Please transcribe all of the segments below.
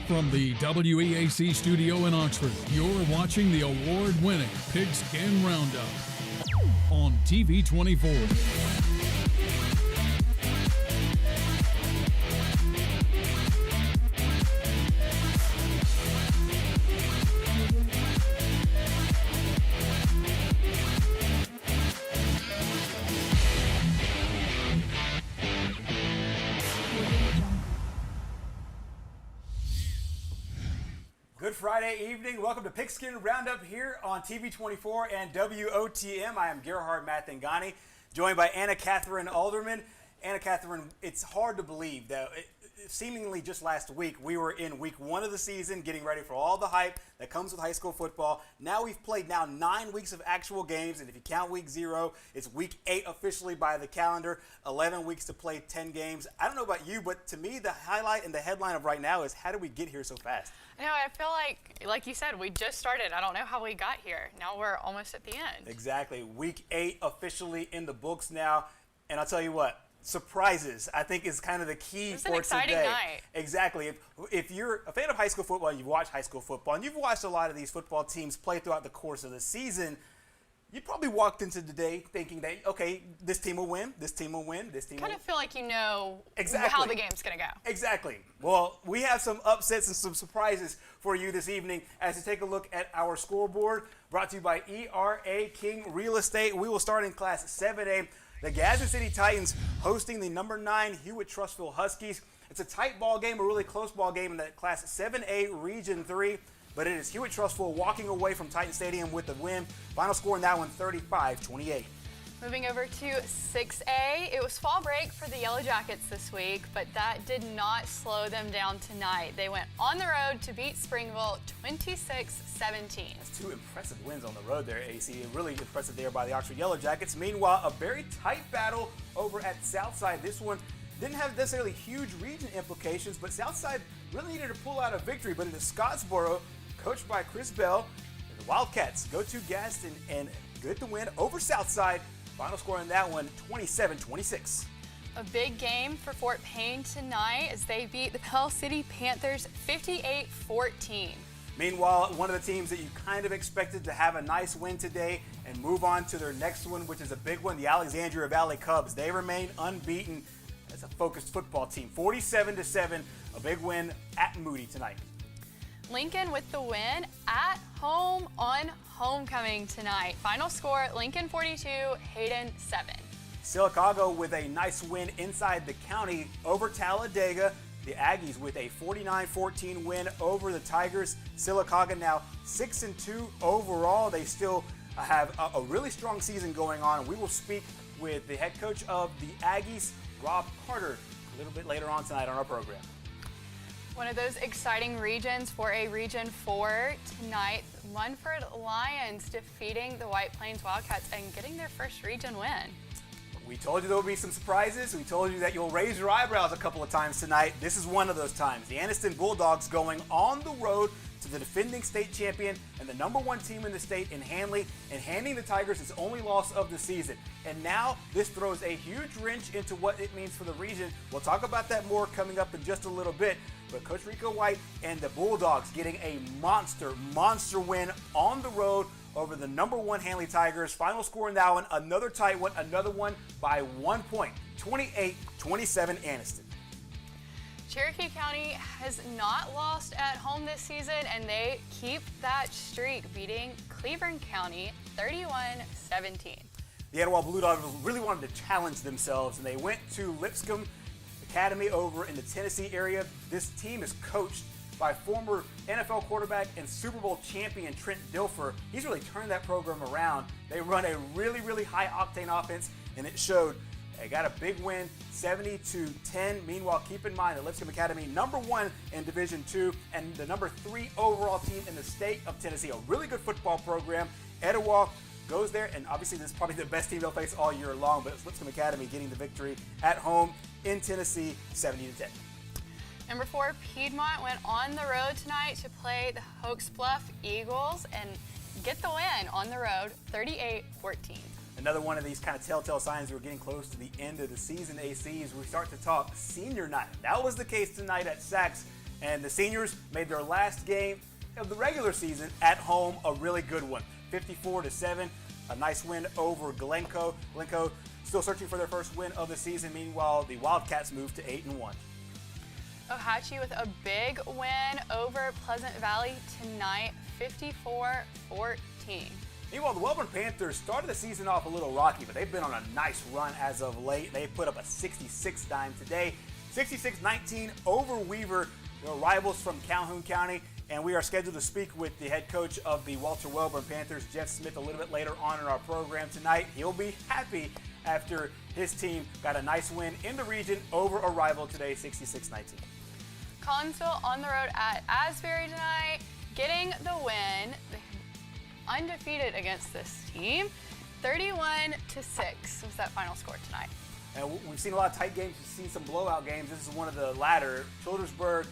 From the WEAC studio in Oxford, you're watching the award-winning Pigskin Roundup on TV 24. Good Friday evening. Welcome to Pigskin Roundup here on TV 24 and WOTM. I am Gerhard Mathangani, joined by Anna Catherine Alderman. Anna Catherine, it's hard to believe that seemingly just last week we were in week 1 of the season, getting ready for all the hype that comes with high school football. Now we've played 9 weeks of actual games, and if you count week 0, it's week 8 officially by the calendar. 11 weeks to play 10 games. I don't know about you, but to me the highlight and the headline of right now is how did we get here so fast? I know, I feel like you said, we just started. I don't know how we got here. Now we're almost at the end. Exactly. Week 8 officially in the books now. And I'll tell you what, surprises, I think, is kind of the key for today. It's an exciting night. Exactly. If you're a fan of high school football, you've watched high school football, and you've watched a lot of these football teams play throughout the course of the season, you probably walked into today thinking that, okay, this team will win, this team will win, this team will win. Kind of feel like you know exactly how the game's going to go. Exactly. Well, we have some upsets and some surprises for you this evening as we take a look at our scoreboard, brought to you by ERA King Real Estate. We will start in Class 7A. The Gadsden City Titans hosting the number 9 Hewitt-Trussville Huskies. It's a tight ball game, a really close ball game in that Class 7A Region 3. But it is Hewitt-Trussville walking away from Titan Stadium with the win. Final score in that one, 35-28. Moving over to 6A, it was fall break for the Yellow Jackets this week, but that did not slow them down tonight. They went on the road to beat Springville 26-17. That's 2 impressive wins on the road there, AC. Really impressive there by the Oxford Yellow Jackets. Meanwhile, a very tight battle over at Southside. This one didn't have necessarily huge region implications, but Southside really needed to pull out a victory. But into Scottsboro, coached by Chris Bell, the Wildcats go to Gadsden and get the win over Southside. Final score in that one, 27-26. A big game for Fort Payne tonight as they beat the Pell City Panthers 58-14. Meanwhile, one of the teams that you kind of expected to have a nice win today and move on to their next one, which is a big one, the Alexandria Valley Cubs. They remain unbeaten as a focused football team. 47-7, a big win at Moody tonight. Lincoln with the win at home on homecoming tonight. Final score, Lincoln 42, Hayden 7. Sylacauga with a nice win inside the county over Talladega. The Aggies with a 49-14 win over the Tigers. Sylacauga now 6-2 overall. They still have a really strong season going on. We will speak with the head coach of the Aggies, Rob Carter, a little bit later on tonight on our program. One of those exciting regions for a Region 4 tonight. Munford Lions defeating the White Plains Wildcats and getting their first region win. We told you there will be some surprises. We told you that you'll raise your eyebrows a couple of times tonight. This is one of those times. The Anniston Bulldogs going on the road to the defending state champion and the number 1 team in the state in Handley, and handing the Tigers its only loss of the season. And now this throws a huge wrench into what it means for the region. We'll talk about that more coming up in just a little bit. But Coach Rico White and the Bulldogs getting a monster win on the road over the number 1 Handley Tigers. Final score in that one, another tight one, another one by 1 point, 28-27 Anniston. Cherokee County has not lost at home this season, and they keep that streak, beating Cleveland County 31-17. The Etowah Blue Dogs really wanted to challenge themselves, and they went to Lipscomb Academy over in the Tennessee area. This team is coached by former NFL quarterback and Super Bowl champion Trent Dilfer. He's really turned that program around. They run a really high-octane offense, and it showed. They got a big win, 70-10. Meanwhile, keep in mind that Lipscomb Academy, number 1 in Division II, and the number 3 overall team in the state of Tennessee. A really good football program. Etowah goes there, and obviously this is probably the best team they'll face all year long, but it's Lipscomb Academy getting the victory at home in Tennessee, 70-10. Number 4, Piedmont went on the road tonight to play the Hoax Bluff Eagles and get the win on the road, 38-14. Another one of these kind of telltale signs we're getting close to the end of the season, AC, as we start to talk senior night. That was the case tonight at Sachs And the seniors made their last game of the regular season at home a really good one, 54-7. A nice win over Glencoe. Glencoe still searching for their first win of the season. Meanwhile, the Wildcats moved to 8-1. Ohatchee with a big win over Pleasant Valley tonight, 54-14. Meanwhile, the Wellborn Panthers started the season off a little rocky, but they've been on a nice run as of late. They put up a 66 dime today, 66-19 over Weaver, their rivals from Calhoun County. And we are scheduled to speak with the head coach of the Walter Wellborn Panthers, Jeff Smith, a little bit later on in our program tonight. He'll be happy after his team got a nice win in the region over a rival today, 66-19. Collinsville on the road at Asbury tonight, getting the win. Undefeated against this team. 31-6 was that final score tonight. And we've seen a lot of tight games. We've seen some blowout games. This is one of the latter. Childersburg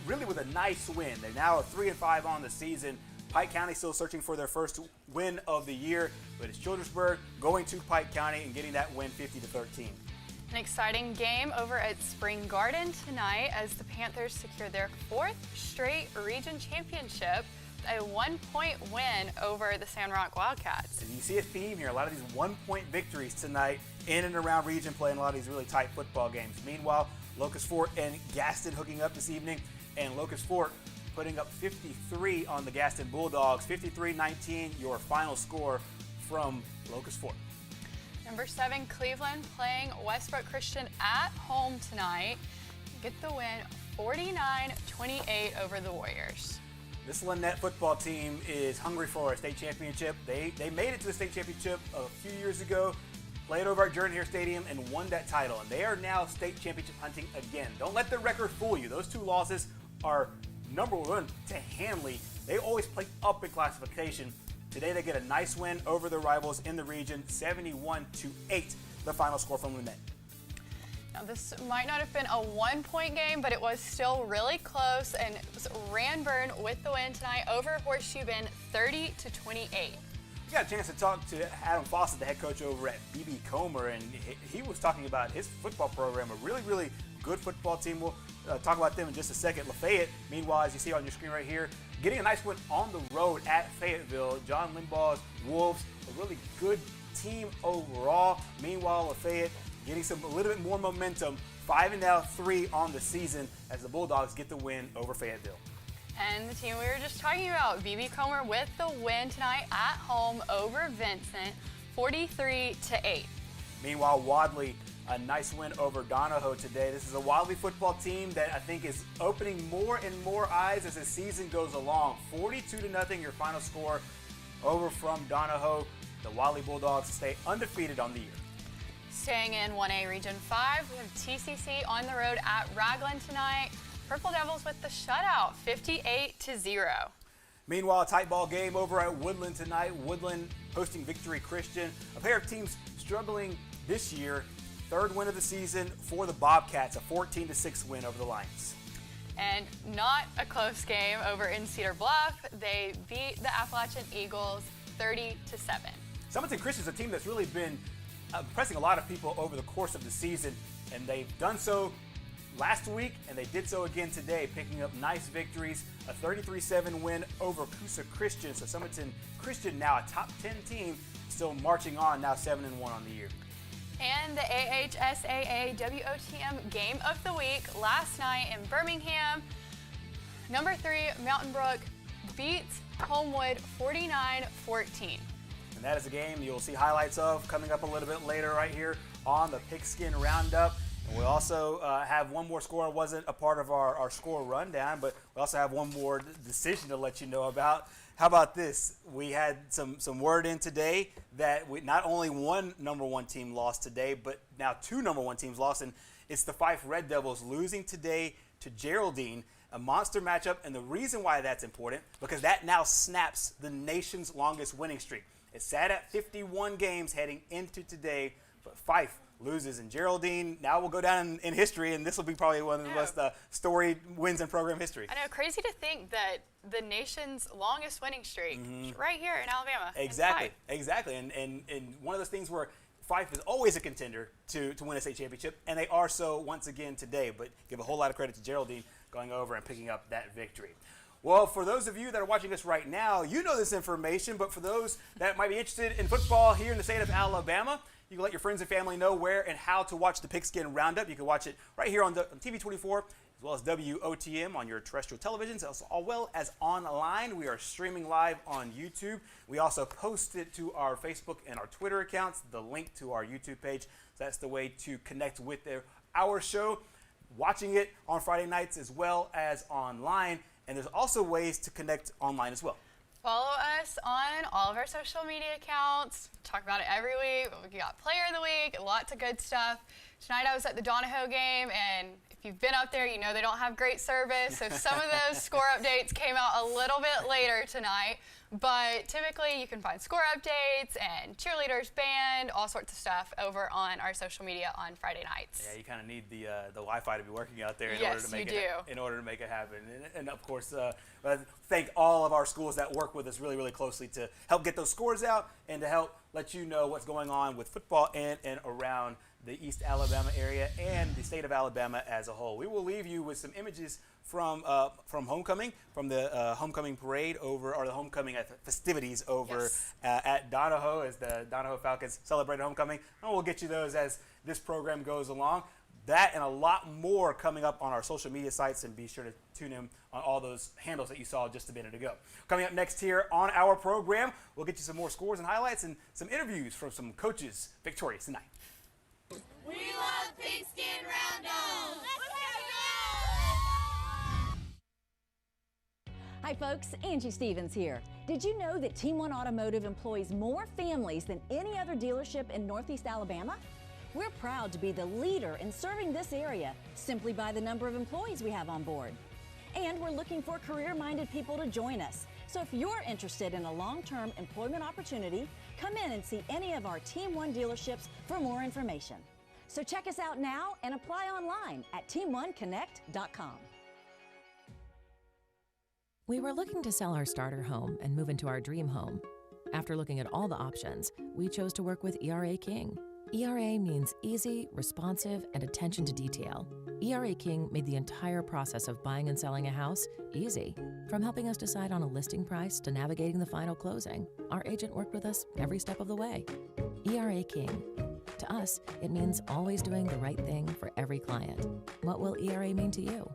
really with a nice win. They're now 3-5 on the season. Pike County still searching for their first win of the year, but it's Childersburg going to Pike County and getting that win 50-13. An exciting game over at Spring Garden tonight as the Panthers secure their 4th straight region championship, a 1-point win over the San Roque Wildcats. And you see a theme here, a lot of these 1-point victories tonight in and around region play and a lot of these really tight football games. Meanwhile, Locust Fort and Gaston hooking up this evening, and Locust Fort putting up 53 on the Gaston Bulldogs, 53-19, your final score from Locust Fort. Number 7, Cleveland playing Westbrook Christian at home tonight. Get the win 49-28 over the Warriors. This Lynette football team is hungry for a state championship. They made it to the state championship a few years ago, played over at Jordan Hare Stadium, and won that title. And they are now state championship hunting again. Don't let the record fool you. Those 2 losses are number 1 to Hanley. They always play up in classification. Today they get a nice win over their rivals in the region, 71-8, the final score from Lynette. Now this might not have been a 1-point game, but it was still really close, and it was Ranburn with the win tonight over Horseshoe Bend, 30-28. We got a chance to talk to Adam Fawcett, the head coach over at B.B. Comer, and he was talking about his football program, a really, really good football team. We'll talk about them in just a second. Lafayette, meanwhile, as you see on your screen right here, getting a nice win on the road at Fayetteville. John Limbaugh's Wolves, a really good team overall. Meanwhile, Lafayette getting a little bit more momentum, 5-3 on the season as the Bulldogs get the win over Fayetteville. And the team we were just talking about, B.B. Comer with the win tonight at home over Vincent, 43-8. Meanwhile, Wadley, a nice win over Donahoe today. This is a Wadley football team that I think is opening more and more eyes as the season goes along. 42-0 your final score over from Donahoe. The Wadley Bulldogs stay undefeated on the year. Staying in 1A Region 5, we have TCC on the road at Raglan tonight. Purple Devils with the shutout, 58-0. Meanwhile, a tight ball game over at Woodland tonight. Woodland hosting Victory Christian. A pair of teams struggling this year. 3rd win of the season for the Bobcats, a 14-6 win over the Lions. And not a close game over in Cedar Bluff. They beat the Appalachian Eagles 30-7. Summerton Christian's a team that's really been impressing a lot of people over the course of the season, and they've done so last week, and they did so again today, picking up nice victories. A 33-7 win over Coosa Christian. So Summerton Christian now a top 10 team, still marching on, now 7-1 on the year. And the AHSAA WOTM Game of the Week last night in Birmingham. Number 3, Mountain Brook beats Homewood 49-14. And that is a game you'll see highlights of coming up a little bit later right here on the Pigskin Roundup. And we also have one more score. It wasn't a part of our score rundown, but we also have one more decision to let you know about. How about this? We had some word in today that not only one number 1 team lost today, but now 2 number 1 teams lost, and it's the Fife Red Devils losing today to Geraldine, a monster matchup. And the reason why that's important, because that now snaps the nation's longest winning streak. It sat at 51 games heading into today, but Fife loses, and Geraldine now will go down in history, and this will be probably one of the most storied wins in program history. I know, crazy to think that the nation's longest winning streak is right here in Alabama. Exactly. And one of those things where Fife is always a contender to win a state championship, and they are so once again today. But give a whole lot of credit to Geraldine going over and picking up that victory. Well, for those of you that are watching us right now, you know this information, but for those that might be interested in football here in the state of Alabama, you can let your friends and family know where and how to watch the Pigskin Roundup. You can watch it right here on TV 24, as well as WOTM on your terrestrial televisions, as well as online. We are streaming live on YouTube. We also post it to our Facebook and our Twitter accounts, the link to our YouTube page. So that's the way to connect with our show, watching it on Friday nights as well as online. And there's also ways to connect online as well. Follow us on all of our social media accounts. Talk about it every week. We got Player of the Week, lots of good stuff. Tonight I was at the Donahoe game, and if you've been up there, you know they don't have great service. So some of those score updates came out a little bit later tonight. But typically you can find score updates and cheerleaders, band, all sorts of stuff over on our social media on Friday nights. Yeah, you kind of need the Wi-Fi to be working out there in order to make it happen. And of course, thank all of our schools that work with us really, really closely to help get those scores out and to help let you know what's going on with football in and around the East Alabama area and the state of Alabama as a whole. We will leave you with some images from homecoming, from the homecoming parade or the homecoming festivities over at Donahoe as the Donahoe Falcons celebrated homecoming. And we'll get you those as this program goes along. That and a lot more coming up on our social media sites, and be sure to tune in on all those handles that you saw just a minute ago. Coming up next here on our program, we'll get you some more scores and highlights and some interviews from some coaches victorious tonight. We love Pigskin Roundup! Hi folks, Angie Stevens here. Did you know that Team One Automotive employs more families than any other dealership in Northeast Alabama? We're proud to be the leader in serving this area simply by the number of employees we have on board. And we're looking for career-minded people to join us. So if you're interested in a long-term employment opportunity, come in and see any of our Team One dealerships for more information. So check us out now and apply online at teamoneconnect.com. We were looking to sell our starter home and move into our dream home. After looking at all the options, we chose to work with ERA King. ERA means easy, responsive, and attention to detail. ERA King made the entire process of buying and selling a house easy. From helping us decide on a listing price to navigating the final closing, our agent worked with us every step of the way. ERA King. To us, it means always doing the right thing for every client. What will ERA mean to you?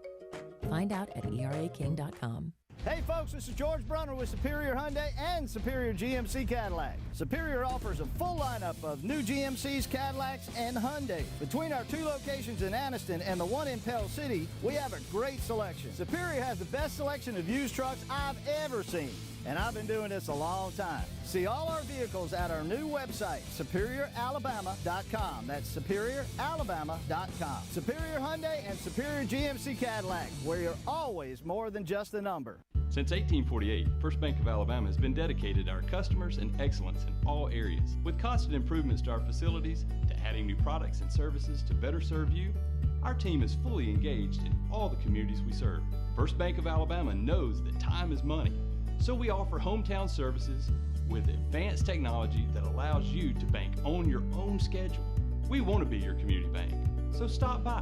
Find out at eraking.com. Hey folks, this is George Brunner with Superior Hyundai and Superior GMC Cadillac. Superior offers a full lineup of new GMCs, Cadillacs, and Hyundai. Between our two locations in Anniston and the one in Pell City, we have a great selection. Superior has the best selection of used trucks I've ever seen, and I've been doing this a long time. See all our vehicles at our new website, superioralabama.com. That's superioralabama.com. Superior Hyundai and Superior GMC Cadillac, where you're always more than just a number. Since 1848, First Bank of Alabama has been dedicated to our customers and excellence in all areas. With constant improvements to our facilities, to adding new products and services to better serve you, our team is fully engaged in all the communities we serve. First Bank of Alabama knows that time is money, so we offer hometown services with advanced technology that allows you to bank on your own schedule. We want to be your community bank, so stop by.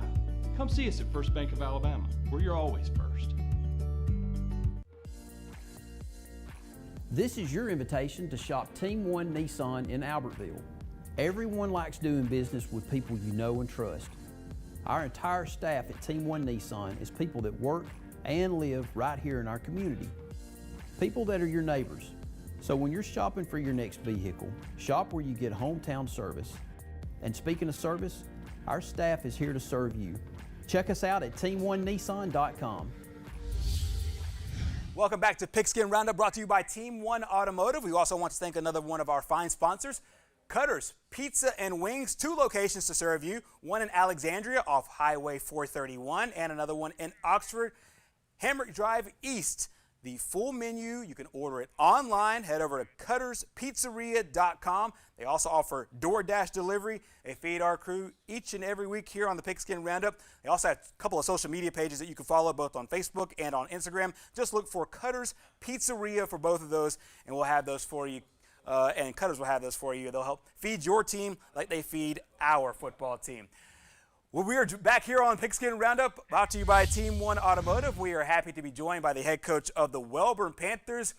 Come see us at First Bank of Alabama, where you're always first. This is your invitation to shop Team One Nissan in Albertville. Everyone likes doing business with people you know and trust. Our entire staff at Team One Nissan is people that work and live right here in our community. People that are your neighbors. So when you're shopping for your next vehicle, shop where you get hometown service. And speaking of service, our staff is here to serve you. Check us out at teamonenissan.com. Welcome back to Pigskin Roundup, brought to you by Team One Automotive. We also want to thank another one of our fine sponsors, Cutters Pizza and Wings. 2 locations to serve you, one in Alexandria off Highway 431 and another one in Oxford, Hamrick Drive East. The full menu, you can order it online. Head over to cutterspizzeria.com. They also offer DoorDash delivery. They feed our crew each and every week here on the Pigskin Roundup. They also have a couple of social media pages that you can follow both on Facebook and on Instagram. Just look for Cutters Pizzeria for both of those, and we'll have those for you. And Cutters will have those for you. They'll help feed your team like they feed our football team. Well, we are back here on Pigskin Roundup, brought to you by Team One Automotive. We are happy to be joined by the head coach of the Wellborn Panthers,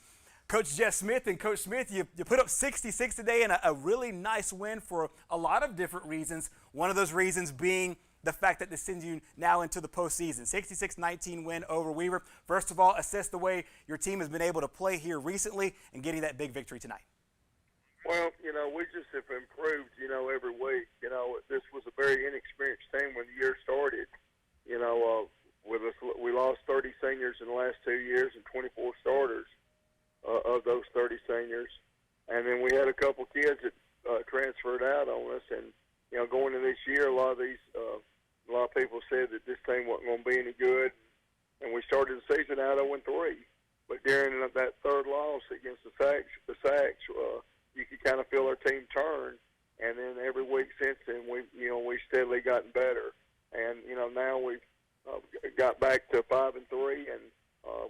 Coach Jeff Smith. And Coach Smith, you put up 66 today and a really nice win for a lot of different reasons. One of those reasons being the fact that this sends you now into the postseason. 66-19 win over Weaver. First of all, assess the way your team has been able to play here recently and getting that big victory tonight. Well, we just have improved, every week. This was a very inexperienced team when the year started. With us, we lost 30 seniors in the last 2 years and 24 starters of those 30 seniors. And then we had a couple kids that transferred out on us. And, going into this year, a lot of people said that this team wasn't going to be any good. And we started the season out 0-3. But during that third loss against the Sacks, you could kind of feel our team turn, and then every week since then, we've steadily gotten better, and now we've got back to 5-3, and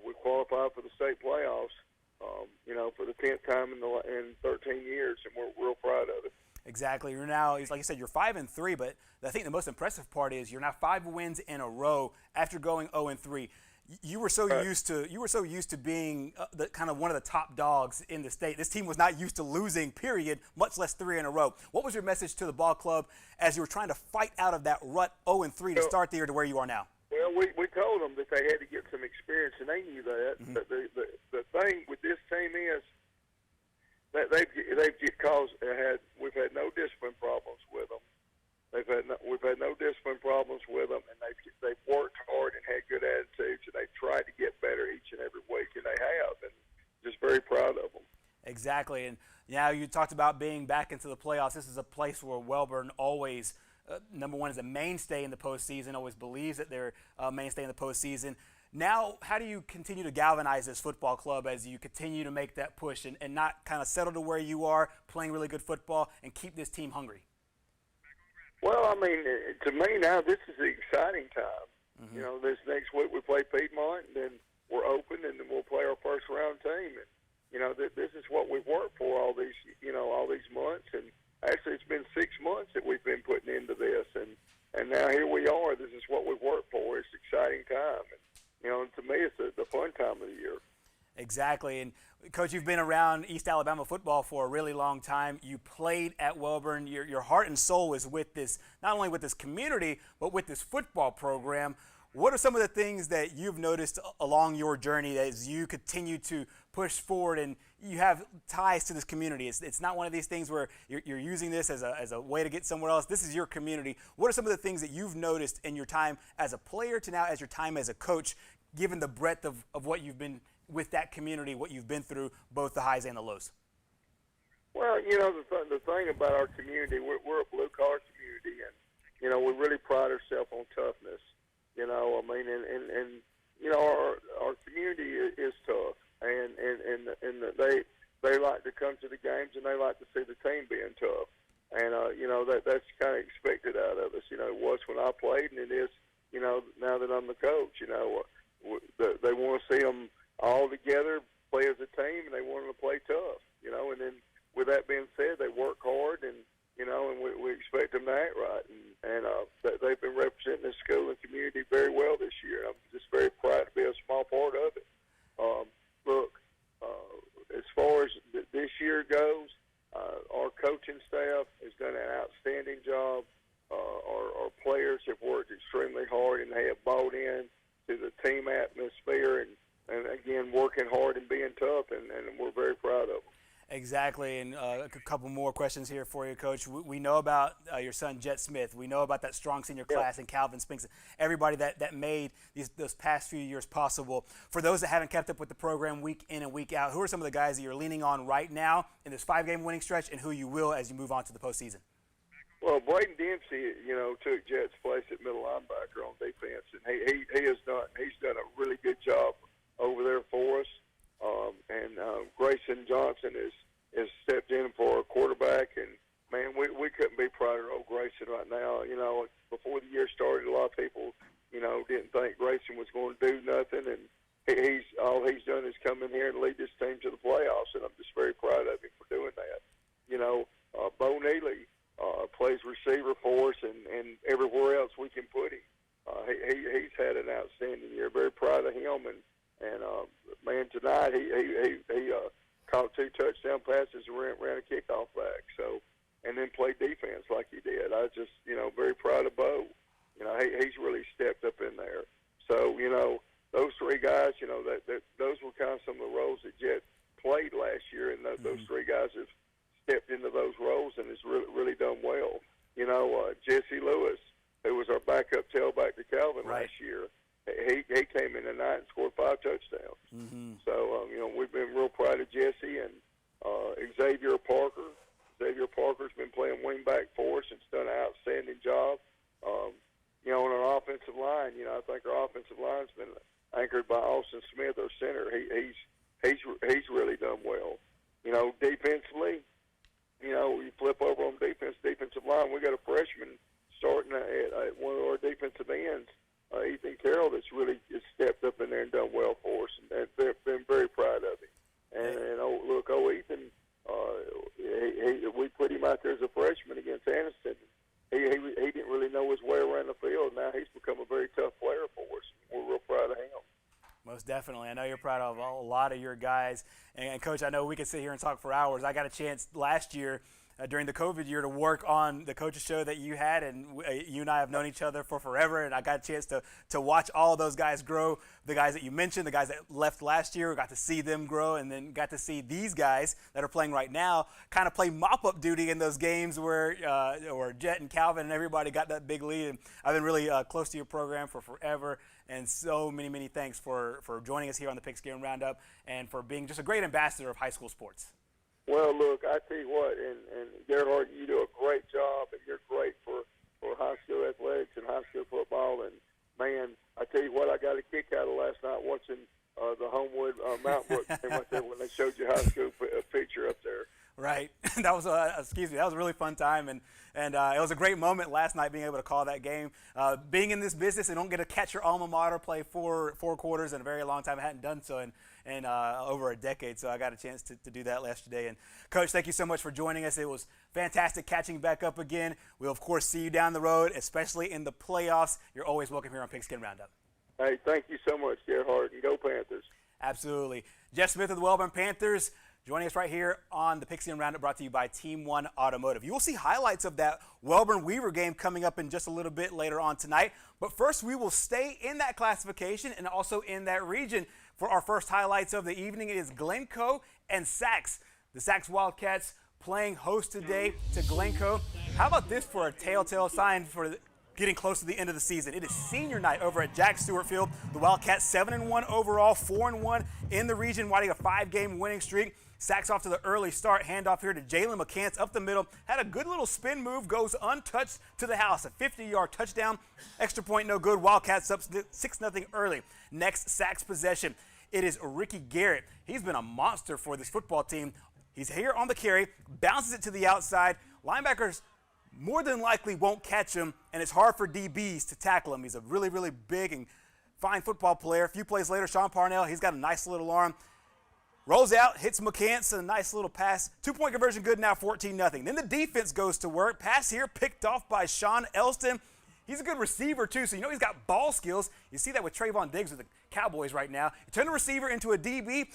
we qualified for the state playoffs, for the 10th time in 13 years, and we're real proud of it. Exactly. You're now, like you said, you're 5-3, but I think the most impressive part is you're now 5 wins in a row after going 0-3. You were so used to being the kind of one of the top dogs in the state. This team was not used to losing, period, much less 3 in a row. What was your message to the ball club as you were trying to fight out of that rut 0-3 to start the year to where you are now? Well, we told them that they had to get some experience, and they knew that. Mm-hmm. But the thing with this team is that we've had no discipline problems with them. We've had no discipline problems with them, and they've worked hard and had good attitudes, and they've tried to get better each and every week, and they have, and just very proud of them. Exactly, and now you talked about being back into the playoffs. This is a place where Wellborn always, number one, is a mainstay in the postseason, always believes that they're a mainstay in the postseason. Now, how do you continue to galvanize this football club as you continue to make that push and not kind of settle to where you are, playing really good football, and keep this team hungry? Well, to me now, this is the exciting time. Mm-hmm. This next week we play Piedmont, and then we're open, and then we'll play our first round team. And this is what we've worked for all these months. And actually, it's been 6 months that we've been putting into this, and now here we are. This is what we've worked for. It's an exciting time, and to me, it's the fun time of the year. Exactly. And, Coach, you've been around East Alabama football for a really long time. You played at Wellborn. Your heart and soul is with this, not only with this community, but with this football program. What are some of the things that you've noticed along your journey as you continue to push forward and you have ties to this community? It's not one of these things where you're using this as a way to get somewhere else. This is your community. What are some of the things that you've noticed in your time as a player to now as your time as a coach, given the breadth of what you've been with that community, what you've been through, both the highs and the lows? Well, the thing about our community, we're a blue-collar community, and, we really pride ourselves on toughness. Our community is tough, and they like to come to the games, and they like to see the team being tough. And, that's kind of expected out of us. It was when I played, and it is, now that I'm the coach. They want to see them all together, play as a team, and they want them to play tough, and then with that being said, they work hard, and, and we expect them to act right, and they've been representing the school and community very well this year. I'm just very proud to be a small part of it. As far as this year goes, our coaching staff has done an outstanding job. Our players have worked extremely hard, and they have bought in to the team atmosphere, and again, working hard and being tough, and we're very proud of them. Exactly, and a couple more questions here for you, Coach. We know about your son, Jet Smith. We know about that strong senior class and Calvin Spinks, everybody that made those past few years possible. For those that haven't kept up with the program week in and week out, who are some of the guys that you're leaning on right now in this 5-game winning stretch, and who you will as you move on to the postseason? Well, Braden Dempsey, took Jet's place at middle linebacker on defense, and he's done a really good job over there for us. And Grayson Johnson has stepped in for a quarterback, and man, we couldn't be prouder of Grayson right now. Before the year started, a lot of people, didn't think Grayson was going to do nothing, and all he's done is come in here and lead this team to the playoffs, and I'm just very proud of him for doing that. Bo Neely plays receiver for us, and everywhere else we can night he caught 2 touchdown passes and ran a kickoff back. So, and then played defense like he did. I was just, very proud of Bo. He's really stepped up in there. So, those 3 guys, those were kind of some of the roles that Jet played last year, and those 3 guys have stepped into those roles and has really done well. Jesse Lewis, who was our backup tailback to Calvin last year, he came in tonight and scored 5 touchdowns. So, we've been real proud of Jesse and Xavier Parker. Xavier Parker's been playing wingback for us and has done an outstanding job. On our offensive line, I think our offensive line's been anchored by Austin Smith, our center. He's really done well. Defensively, you flip over on defensive line, we got a freshman starting at one of our defensive ends, Ethan Carroll, that's really just stepped up in there and done well for us, and been very proud of him. And Ethan, we put him out there as a freshman against Aniston. He didn't really know his way around the field. Now he's become a very tough player for us. We're real proud of him. Most definitely. I know you're proud of a lot of your guys. And, Coach, I know we could sit here and talk for hours. I got a chance last year during the COVID year to work on the coaches show that you had, and you and I have known each other for forever, and I got a chance to watch all those guys grow, the guys that you mentioned, the guys that left last year, got to see them grow, and then got to see these guys that are playing right now kind of play mop-up duty in those games where Jet and Calvin and everybody got that big lead. And I've been really close to your program for forever, and so many thanks for joining us here on the Pigskin Roundup and for being just a great ambassador of high school sports. Well, look, I tell you what, and Gerhard, you do a great job, and you're great for high school athletics and high school football. And, man, I tell you what, I got a kick out of last night watching the Homewood Mountain Brook game right there when they showed you high school picture up there. Right. That was that was a really fun time, and it was a great moment last night being able to call that game. Being in this business and don't get to catch your alma mater play four quarters in a very long time. I hadn't done so in over a decade, so I got a chance to do that yesterday. And Coach, thank you so much for joining us. It was fantastic catching back up again. We'll of course see you down the road, especially in the playoffs. You're always welcome here on Pigskin Roundup. Hey, thank you so much, Gerhard, and go Panthers. Absolutely. Jeff Smith of the Wellborn Panthers joining us right here on the Pigskin Roundup, brought to you by Team 1 Automotive. You will see highlights of that Wellborn-Weaver game coming up in just a little bit later on tonight. But first, we will stay in that classification and also in that region. For our first highlights of the evening, it is Glencoe and Sacs. The Sacs Wildcats playing host today to Glencoe. How about this for a telltale sign for getting close to the end of the season? It is senior night over at Jack Stewart Field. The Wildcats 7-1 overall, 4-1 in the region, riding a 5-game winning streak. Sacs off to the early start. Handoff here to Jalen McCants up the middle. Had a good little spin move, goes untouched to the house. A 50-yard touchdown. Extra point no good. Wildcats up 6-0 early. Next Sacs possession. It is Ricky Garrett. He's been a monster for this football team. He's here on the carry, bounces it to the outside. Linebackers more than likely won't catch him, and it's hard for DBs to tackle him. He's a really big and fine football player. A few plays later, Sean Parnell, he's got a nice little arm. Rolls out, hits McCants, a nice little pass. 2-point conversion good now, 14-0. Then the defense goes to work. Pass here picked off by Sean Elston. He's a good receiver, too, so you know he's got ball skills. You see that with Trayvon Diggs with the Cowboys right now. You turn the receiver into a DB.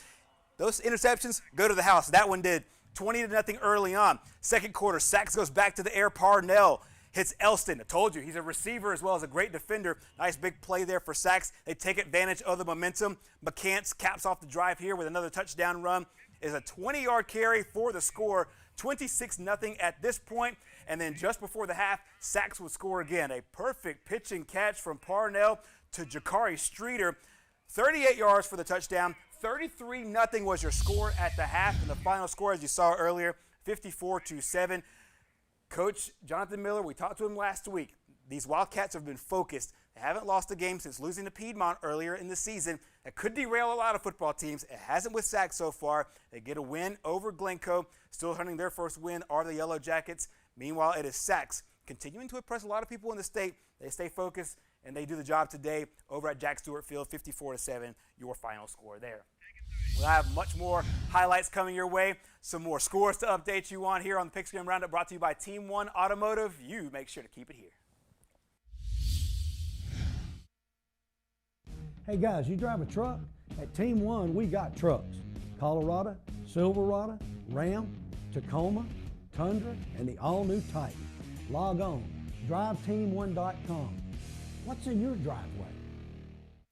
Those interceptions go to the house. That one did. 20-0 early on. Second quarter, Sacs goes back to the air. Parnell hits Elston. I told you, he's a receiver as well as a great defender. Nice big play there for Sacs. They take advantage of the momentum. McCants caps off the drive here with another touchdown run. Is a 20-yard carry for the score. 26-0 at this point. And then just before the half, Sacs would score again. A perfect pitch and catch from Parnell to Jakari Streeter. 38 yards for the touchdown. 33-0 was your score at the half. And the final score, as you saw earlier, 54-7. Coach Jonathan Miller, we talked to him last week. These Wildcats have been focused. They haven't lost a game since losing to Piedmont earlier in the season. That could derail a lot of football teams. It hasn't with Sacs so far. They get a win over Glencoe. Still hunting their first win are the Yellow Jackets. Meanwhile, it is Sacs continuing to impress a lot of people in the state. They stay focused, and they do the job today over at Jack Stewart Field, 54-7, your final score there. We'll have much more highlights coming your way, some more scores to update you on here on the Pigskin Roundup, brought to you by Team 1 Automotive. You make sure to keep it here. Hey guys, you drive a truck? At Team One, we got trucks. Colorado, Silverado, Ram, Tacoma, Tundra, and the all-new Titan. Log on, driveteam1.com. What's in your driveway?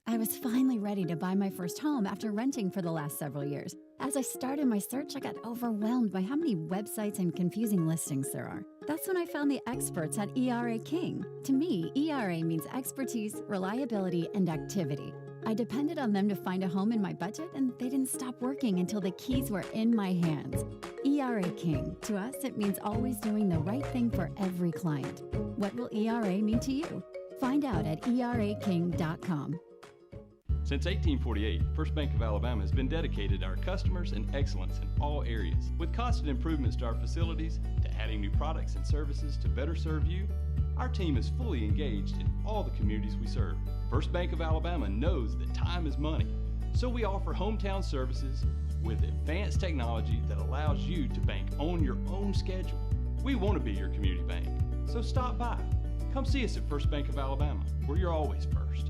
I was finally ready to buy my first home after renting for the last several years. As I started my search, I got overwhelmed by how many websites and confusing listings there are. That's when I found the experts at ERA King. To me, ERA means expertise, reliability, and activity. I depended on them to find a home in my budget, and they didn't stop working until the keys were in my hands. ERA King. To us, it means always doing the right thing for every client. What will ERA mean to you? Find out at eraking.com. Since 1848, First Bank of Alabama has been dedicated to our customers and excellence in all areas. With constant improvements to our facilities, to adding new products and services to better serve you, our team is fully engaged in all the communities we serve. First Bank of Alabama knows that time is money, so we offer hometown services with advanced technology that allows you to bank on your own schedule. We want to be your community bank, so stop by. Come see us at First Bank of Alabama, where you're always first.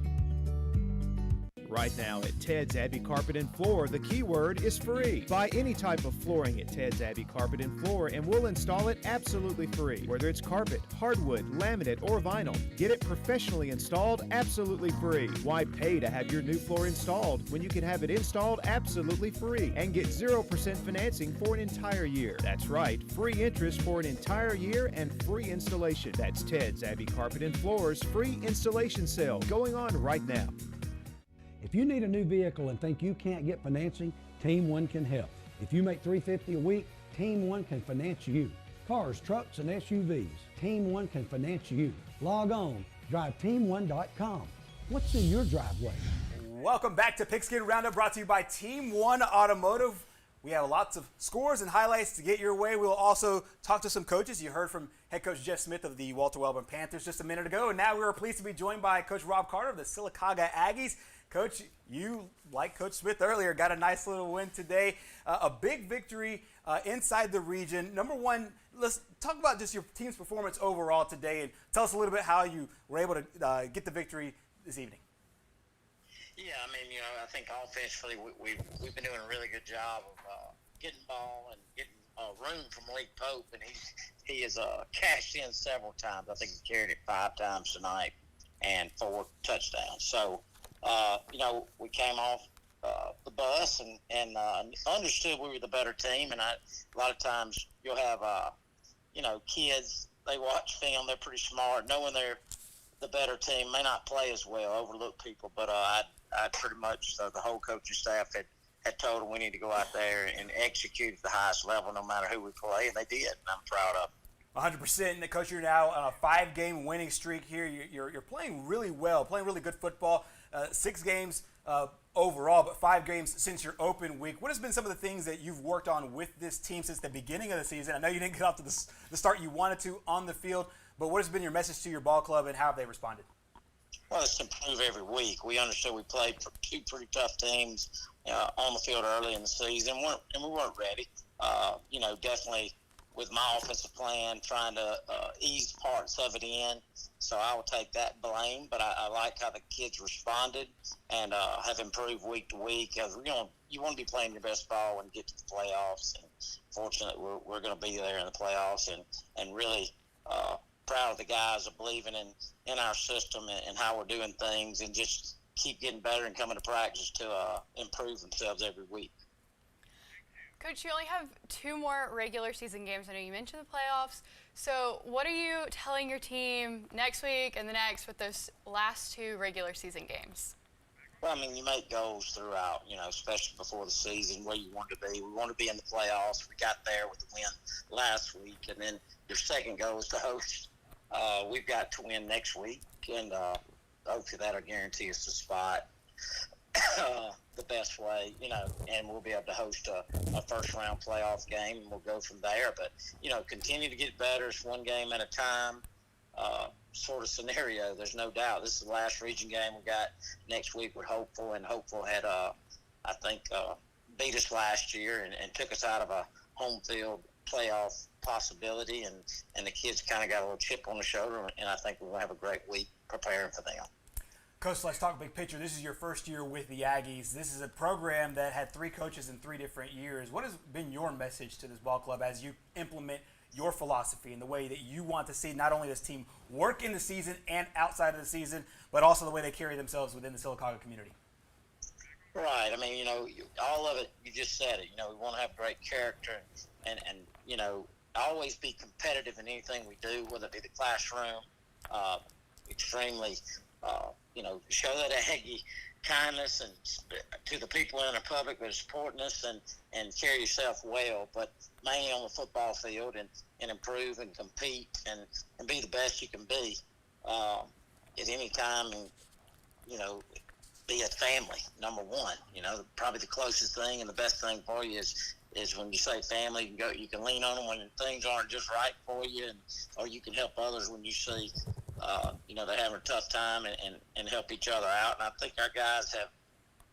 Right now at Ted's Abbey Carpet and Floor, the keyword is free. Buy any type of flooring at Ted's Abbey Carpet and Floor and we'll install it absolutely free. Whether it's carpet, hardwood, laminate, or vinyl, get it professionally installed absolutely free. Why pay to have your new floor installed when you can have it installed absolutely free and get 0% financing for an entire year? That's right, free interest for an entire year and free installation. That's Ted's Abbey Carpet and Floor's free installation sale going on right now. If you need a new vehicle and think you can't get financing, Team One can help. If you make $350 a week, Team One can finance you. Cars, trucks, and SUVs, Team One can finance you. Log on, driveteam1.com. What's in your driveway? Welcome back to Pigskin Roundup, brought to you by Team One Automotive. We have lots of scores and highlights to get your way. We'll also talk to some coaches. You heard from head coach Jeff Smith of the Walter Wellborn Panthers just a minute ago, and now we are pleased to be joined by Coach Rob Carter of the Sylacauga Aggies. Coach, you, like Coach Smith earlier, got a nice little win today. A big victory inside the region. Number one, let's talk about just your team's performance overall today, and tell us a little bit how you were able to get the victory this evening. Yeah, I mean, I think offensively we've been doing a really good job of getting ball and getting room from Lee Pope, and he has cashed in several times. I think he carried it 5 times tonight and 4 touchdowns. So, we came off the bus and understood we were the better team. And a lot of times you'll have, kids, they watch film, they're pretty smart, knowing they're the better team, may not play as well, overlook people. But I pretty much, the whole coaching staff had told them we need to go out there and execute at the highest level no matter who we play, and they did, and I'm proud of them. 100%. And Coach, you're now on a 5-game winning streak here. You're playing really well, playing really good football. 6 games overall, but 5 games since your open week. What has been some of the things that you've worked on with this team since the beginning of the season? I know you didn't get off to the start you wanted to on the field, but what has been your message to your ball club, and how have they responded? Well, it's improved every week. We understood we played 2 pretty tough teams on the field early in the season, and we weren't ready. Definitely with my offensive plan, trying to ease parts of it in. So I will take that blame, but I like how the kids responded and have improved week to week. Because you want to be playing your best ball when you get to the playoffs. And fortunately, we're going to be there in the playoffs, and really proud of the guys of believing in our system and how we're doing things, and just keep getting better and coming to practice to improve themselves every week. Coach, you only have 2 more regular season games. I know you mentioned the playoffs. So what are you telling your team next week and the next with those last 2 regular season games? Well, I mean, you make goals throughout, especially before the season, where you want to be. We want to be in the playoffs. We got there with the win last week. And then your second goal is to host. We've got to win next week, and hopefully that'll guarantee us a spot the best way, and we'll be able to host a first-round playoff game, and we'll go from there. But, continue to get better. It's 1 game at a time sort of scenario. There's no doubt. This is the last region game we got next week with Hopeful, and Hopeful had, beat us last year and took us out of a home field playoff possibility, and the kids kind of got a little chip on the shoulder, and I think we're going to have a great week preparing for them. Coach, let's talk big picture. This is your first year with the Aggies. This is a program that had 3 coaches in 3 different years. What has been your message to this ball club as you implement your philosophy and the way that you want to see not only this team work in the season and outside of the season, but also the way they carry themselves within the Sylacauga community? Right. I mean, all of it, you just said it. We want to have great character and always be competitive in anything we do, whether it be the classroom, extremely, show that Aggie kindness and to the people in the public that are supporting us and carry yourself well, but mainly on the football field and improve and compete and be the best you can be at any time and, be a family, number one. Probably the closest thing and the best thing for you is when you say family, you can lean on them when things aren't just right for you, or you can help others when you see, they're having a tough time and help each other out. And I think our guys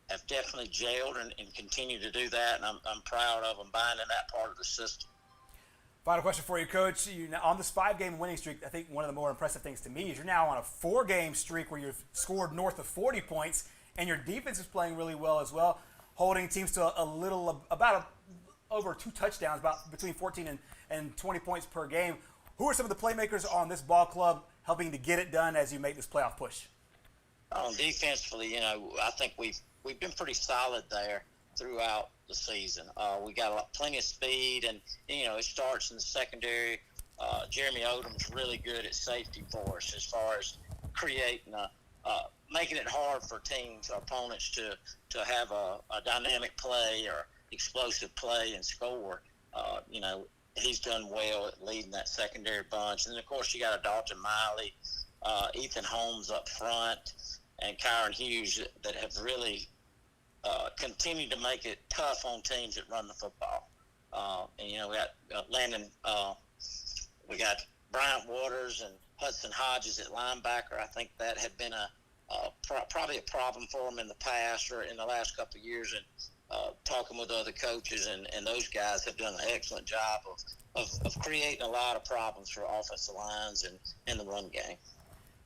have definitely gelled and continue to do that, and I'm proud of them buying in that part of the system. Final question for you, Coach. On this 5-game winning streak, I think one of the more impressive things to me is you're now on a 4-game streak where you've scored north of 40 points, and your defense is playing really well as well, holding teams to over 2 touchdowns, about between 14 and 20 points per game. Who are some of the playmakers on this ball club helping to get it done as you make this playoff push? Defensively, I think we've been pretty solid there throughout the season. We got plenty of speed, and it starts in the secondary. Jeremy Odom's really good at safety for us as far as creating making it hard for teams or opponents to have a dynamic play or explosive play and score. He's done well at leading that secondary bunch. And then, of course, you got a Dalton Miley, Ethan Holmes up front, and Kyron Hughes that have really continued to make it tough on teams that run the football. We got Landon, we got Bryant Waters and Hudson Hodges at linebacker. I think that had been probably a problem for them in the past or in the last couple of years. And talking with other coaches, and those guys have done an excellent job of creating a lot of problems for offensive lines and the run game.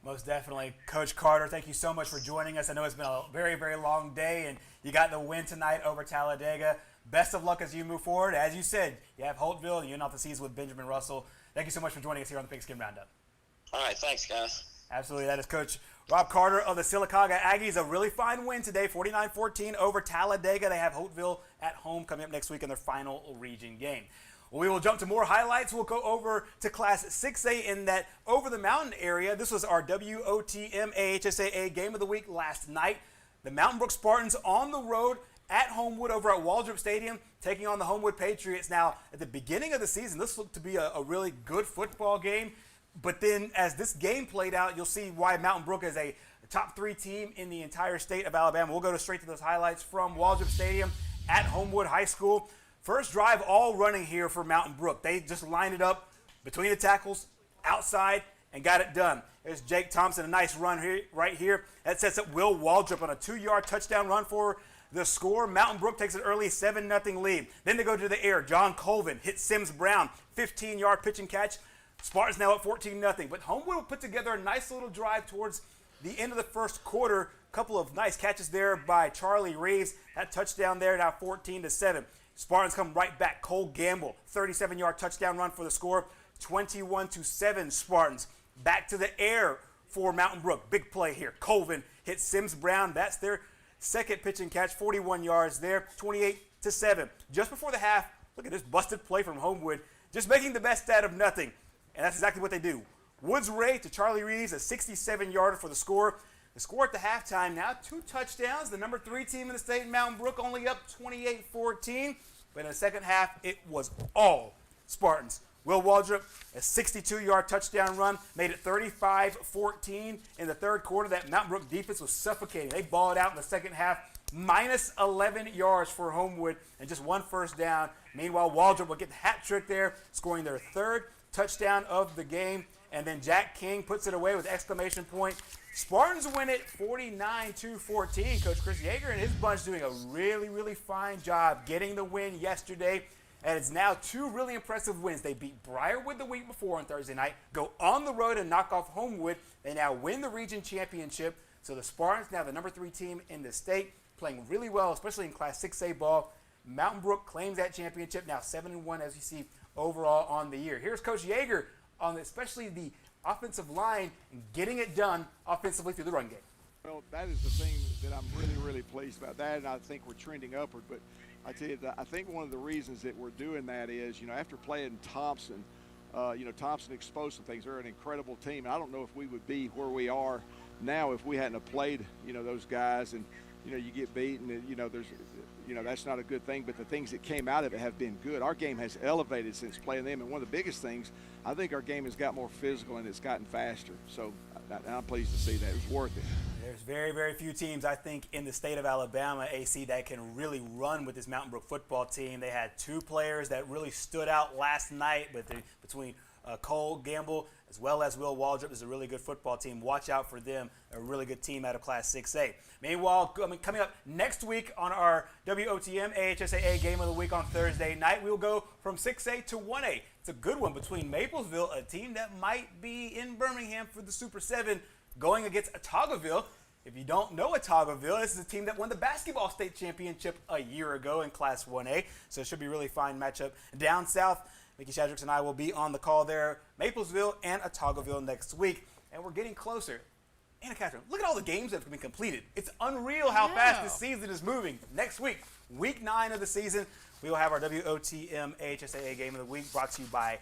Most definitely. Coach Carter, thank you so much for joining us. I know it's been a very, very long day, and you got the win tonight over Talladega. Best of luck as you move forward. As you said, you have Holtville, and you're off the season with Benjamin Russell. Thank you so much for joining us here on the Pigskin Roundup. All right, thanks, guys. Absolutely. That is Coach Rob Carter of the Sylacauga Aggies. A really fine win today, 49-14 over Talladega. They have Holtville at home coming up next week in their final region game. Well, we will jump to more highlights. We'll go over to Class 6A in that over-the-mountain area. This was our WOTM AHSAA Game of the Week last night. The Mountain Brook Spartans on the road at Homewood over at Waldrop Stadium, taking on the Homewood Patriots. Now, at the beginning of the season, this looked to be a really good football game. But then as this game played out, you'll see why Mountain Brook is a top 3 team in the entire state of Alabama. We'll go straight to those highlights from Waldrop Stadium at Homewood High School. First drive all running here for Mountain Brook. They just lined it up between the tackles, outside, and got it done. There's Jake Thompson, a nice run here, right here. That sets up Will Waldrop on a 2-yard touchdown run for the score. Mountain Brook takes an early 7-0 lead. Then they go to the air. John Colvin hits Sims Brown, 15-yard pitch and catch. Spartans now up 14-0. But Homewood will put together a nice little drive towards the end of the first quarter. A couple of nice catches there by Charlie Reeves. That touchdown there, now 14-7. Spartans come right back. Cole Gamble, 37-yard touchdown run for the score. 21-7 Spartans. Back to the air for Mountain Brook. Big play here. Colvin hits Sims Brown. That's their second pitch and catch, 41 yards there, 28-7. Just before the half, look at this busted play from Homewood, just making the best out of nothing. And that's exactly what they do. Woods Ray to Charlie Reeves, a 67-yarder for the score. The score at the halftime now, 2 touchdowns. The number 3 team in the state, Mountain Brook, only up 28-14. But in the second half, it was all Spartans. Will Waldrop, a 62-yard touchdown run, made it 35-14 in the third quarter. That Mountain Brook defense was suffocating. They balled out in the second half, minus 11 yards for Homewood and just 1 first down. Meanwhile, Waldrop will get the hat trick there, scoring their 3rd touchdown of the game. And then Jack King puts it away with exclamation point. Spartans win it 49-14. Coach Chris Yeager and his bunch doing a really, really fine job getting the win yesterday. And it's now 2 really impressive wins. They beat Briarwood the week before on Thursday night, go on the road and knock off Homewood. They now win the region championship. So the Spartans, now the number 3 team in the state, playing really well, especially in Class 6A ball. Mountain Brook claims that championship, now 7-1 as you see overall on the year. Here's Coach Yeager on especially the offensive line and getting it done offensively through the run game. Well, that is the thing that I'm really, really pleased about that, and I think we're trending upward. But I tell you, I think one of the reasons that we're doing that is, after playing Thompson, Thompson exposed some things. They're an incredible team, and I don't know if we would be where we are now if we hadn't have played, those guys. And you get beaten, and there's, that's not a good thing. But the things that came out of it have been good. Our game has elevated since playing them, and one of the biggest things, I think our game has got more physical and it's gotten faster. So I'm pleased to see that. It was worth it. There's very, very few teams, I think, in the state of Alabama, AC, that can really run with this Mountain Brook football team. They had 2 players that really stood out last night between Cole Gamble as well as Will Waldrop. Is a really good football team. Watch out for them. A really good team out of Class 6A. Meanwhile, coming up next week on our WOTM AHSAA Game of the Week on Thursday night, we'll go from 6A to 1A. It's a good one between Maplesville, a team that might be in Birmingham for the Super 7, going against Otagoville. If you don't know Otagoville, this is a team that won the basketball state championship a year ago in Class 1A, so it should be a really fine matchup. Down south, Mickey Shadricks and I will be on the call there, Maplesville and Otagoville next week, and we're getting closer. Anna Catherine, look at all the games that have been completed. It's unreal how fast this season is moving. Next week, week 9 of the season, we will have our WOTM AHSAA Game of the Week brought to you by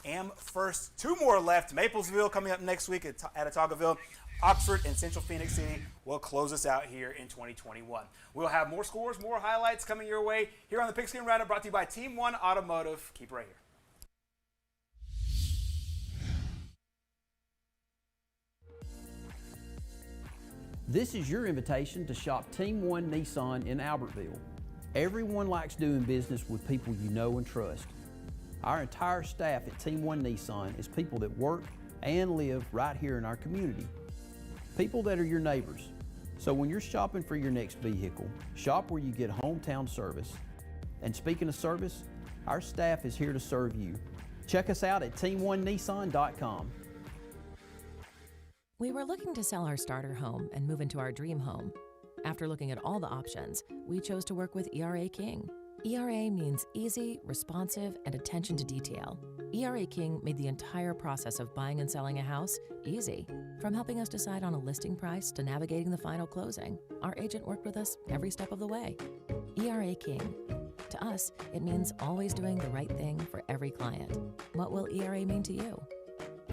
AmFirst. 2 more left. Maplesville coming up next week at Otagoville. Oxford and Central Phoenix City will close us out here in 2021. We'll have more scores, more highlights coming your way here on the Pigskin Roundup, brought to you by Team 1 Automotive. Keep it right here. This is your invitation to shop Team 1 Nissan in Albertville. Everyone likes doing business with people you know and trust. Our entire staff at Team 1 Nissan is people that work and live right here in our community. People that are your neighbors. So when you're shopping for your next vehicle, shop where you get hometown service. And speaking of service, our staff is here to serve you. Check us out at team1nissan.com. We were looking to sell our starter home and move into our dream home. After looking at all the options, we chose to work with ERA King. ERA means easy, responsive, and attention to detail. ERA King made the entire process of buying and selling a house easy. From helping us decide on a listing price to navigating the final closing, our agent worked with us every step of the way. ERA King. To us, it means always doing the right thing for every client. What will ERA mean to you?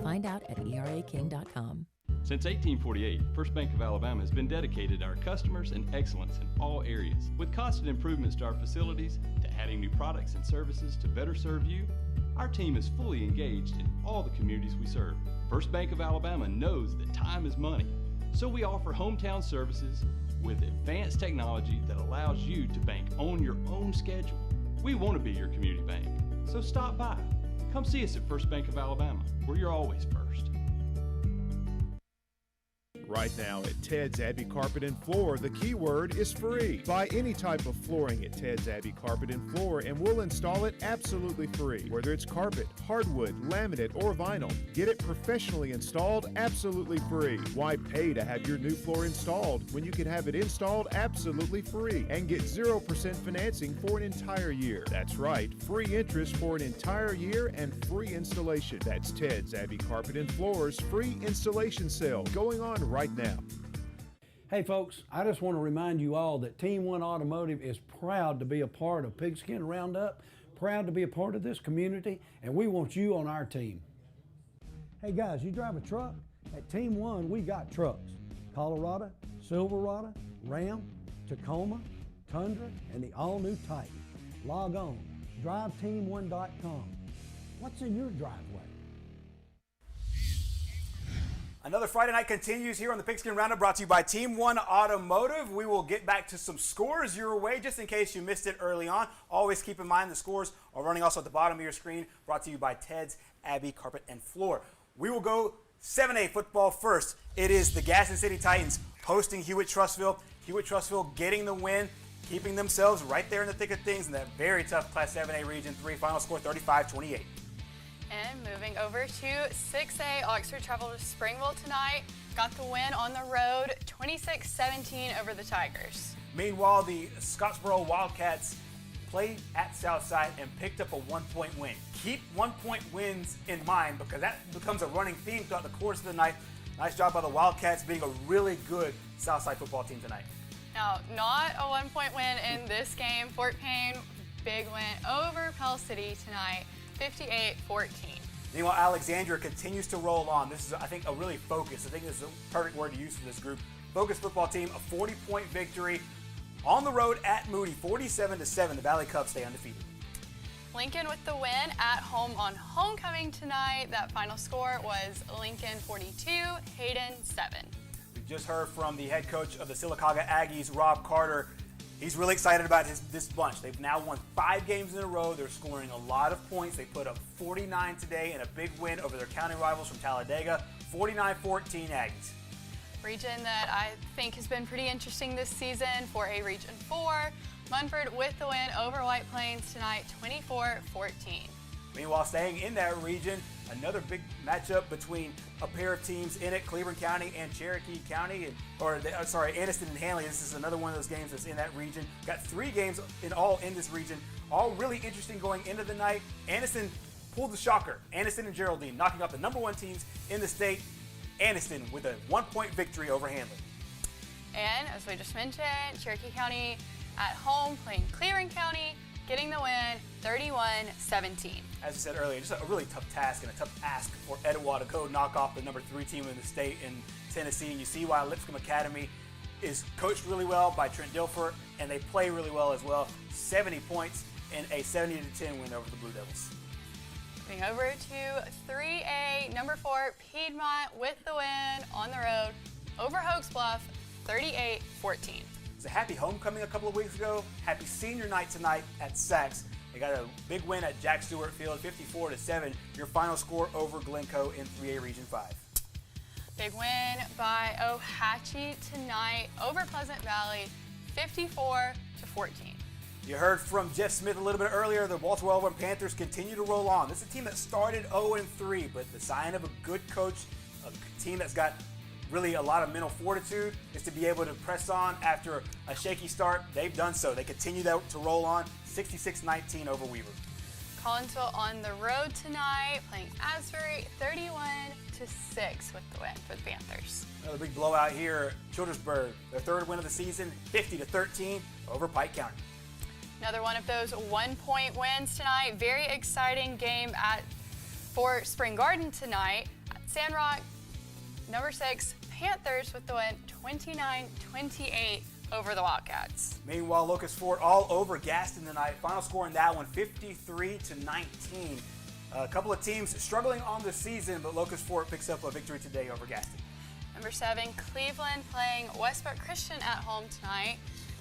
Find out at eraking.com. Since 1848, First Bank of Alabama has been dedicated to our customers and excellence in all areas. With constant improvements to our facilities, to adding new products and services to better serve you, our team is fully engaged in all the communities we serve. First Bank of Alabama knows that time is money, so we offer hometown services with advanced technology that allows you to bank on your own schedule. We want to be your community bank, so stop by. Come see us at First Bank of Alabama, where you're always first. Right now at Ted's Abbey Carpet and Floor, the keyword is free. Buy any type of flooring at Ted's Abbey Carpet and Floor and we'll install it absolutely free. Whether it's carpet, hardwood, laminate, or vinyl, get it professionally installed absolutely free. Why pay to have your new floor installed when you can have it installed absolutely free and get 0% financing for an entire year? That's right, free interest for an entire year and free installation. That's Ted's Abbey Carpet and Floor's free installation sale going on right now. Hey folks, I just want to remind you all that Team 1 Automotive is proud to be a part of Pigskin Roundup, proud to be a part of this community, and we want you on our team. Hey guys, you drive a truck? At Team 1, we got trucks. Colorado, Silverado, Ram, Tacoma, Tundra, and the all-new Titan. Log on, driveteam1.com. What's in your driveway? Another Friday night continues here on the Pigskin Roundup, brought to you by Team 1 Automotive. We will get back to some scores your way, just in case you missed it early on. Always keep in mind the scores are running also at the bottom of your screen, brought to you by Ted's Abbey Carpet and Floor. We will go 7A football first. It is the Gaston City Titans hosting Hewitt-Trussville. Hewitt-Trussville getting the win, keeping themselves right there in the thick of things in that very tough Class 7A Region 3. Final score 35-28. And moving over to 6A, Oxford traveled to Springville tonight. Got the win on the road, 26-17 over the Tigers. Meanwhile, the Scottsboro Wildcats played at Southside and picked up a 1-point win. Keep 1-point wins in mind because that becomes a running theme throughout the course of the night. Nice job by the Wildcats being a really good Southside football team tonight. Now, not a 1-point win in this game. Fort Payne, big win over Pell City tonight, 58-14. Meanwhile, Alexandria continues to roll on. This is, I think, a really focused. I think this is a perfect word to use for this group. Focused football team, a 40-point victory on the road at Moody, 47-7. The Valley Cubs stay undefeated. Lincoln with the win at home on homecoming tonight. That final score was Lincoln 42, Hayden 7. We just heard from the head coach of the Sylacauga Aggies, Rob Carter. He's really excited about this bunch. They've now won 5 games in a row. They're scoring a lot of points. They put up 49 today in a big win over their county rivals from Talladega, 49-14 Aggies. Region that I think has been pretty interesting this season for a Region 4. Munford with the win over White Plains tonight, 24-14. Meanwhile, staying in that region, another big matchup between a pair of teams in it, Cleveland County and Cherokee County, Anniston and Hanley. This is another one of those games that's in that region. Got 3 games in all in this region, all really interesting going into the night. Anniston pulled the shocker. Anniston and Geraldine knocking off the #1 teams in the state. Anniston with a 1-point victory over Hanley. And as we just mentioned, Cherokee County at home playing Cleveland County, getting the win, 31-17. As I said earlier, just a really tough task and a tough ask for Etowah to go knock off the #3 team in the state in Tennessee. And you see why Lipscomb Academy is coached really well by Trent Dilfer, and they play really well as well. 70 points in a 70-10 win over the Blue Devils. Moving over to 3A, #4 Piedmont with the win on the road over Hoax Bluff, 38-14. It's a happy homecoming a couple of weeks ago. Happy senior night tonight at Sachs. They got a big win at Jack Stewart Field, 54-7. Your final score over Glencoe in 3A Region 5. Big win by Ohatchee tonight over Pleasant Valley, 54-14. You heard from Jeff Smith a little bit earlier. The Baltimore Auburn Panthers continue to roll on. This is a team that started 0-3, but the sign of a good coach, a team that's got really a lot of mental fortitude, is to be able to press on after a shaky start. They've done so. They continue to roll on, 66-19 over Weaver. Collinsville on the road tonight, playing Asbury, 31-6 with the win for the Panthers. Another big blowout here. Childersburg, their 3rd win of the season, 50-13 over Pike County. Another one of those 1-point wins tonight. Very exciting game for Spring Garden tonight. At Sandrock, #6 Panthers with the win, 29-28 over the Wildcats. Meanwhile, Locust Fort all over Gaston tonight. Final score in that one, 53-19. A couple of teams struggling on the season, but Locust Fort picks up a victory today over Gaston. #7 Cleveland playing Westbrook Christian at home tonight,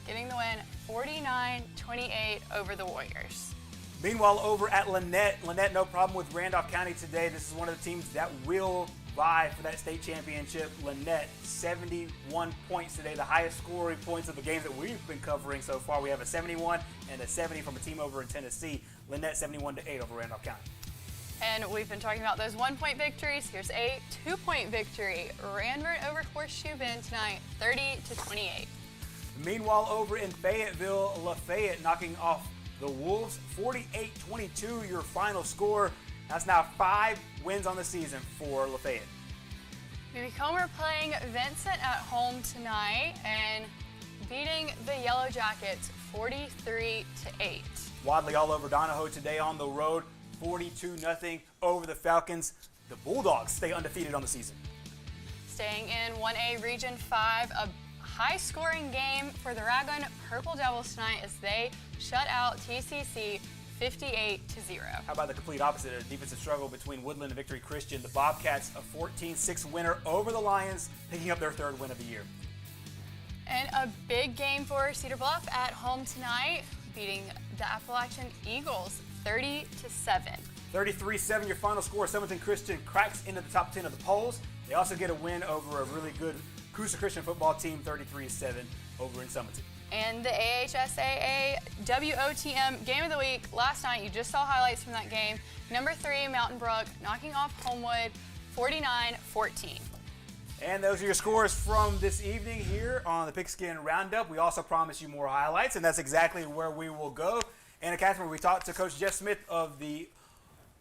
getting the win, 49-28 over the Warriors. Meanwhile, over at Lynette, no problem with Randolph County today. This is one of the teams that will vie for that state championship. Lynette, 71 points today, the highest scoring points of the games that we've been covering so far. We have a 71 and a 70 from a team over in Tennessee. Lynette, 71-8 over Randolph County. And we've been talking about those 1-point victories. Here's a 2-point victory. Ranford over Horseshoe Bend tonight, 30-28. Meanwhile, over in Fayetteville, Lafayette knocking off the Wolves, 48-22, your final score. That's now 5 wins on the season for Lafayette. BB Comer playing Vincent at home tonight and beating the Yellow Jackets 43-8. Wadley all over Donahoe today on the road, 42-0 over the Falcons. The Bulldogs stay undefeated on the season. Staying in 1A Region 5, a high-scoring game for the Raglan Purple Devils tonight as they shut out TCC 58-0. How about the complete opposite, a defensive struggle between Woodland and Victory Christian. The Bobcats, a 14-6 winner over the Lions, picking up their 3rd win of the year. And a big game for Cedar Bluff at home tonight, beating the Appalachian Eagles 30-7. 33-7, your final score. Summerton Christian cracks into the top 10 of the polls. They also get a win over a really good Coosa Christian football team, 33-7 over in Summerton. And the AHSAA WOTM Game of the Week last night, you just saw highlights from that game. Number 3, Mountain Brook, knocking off Homewood 49-14. And those are your scores from this evening here on the Pigskin Roundup. We also promised you more highlights, and that's exactly where we will go. And Catherine, we talked to Coach Jeff Smith of the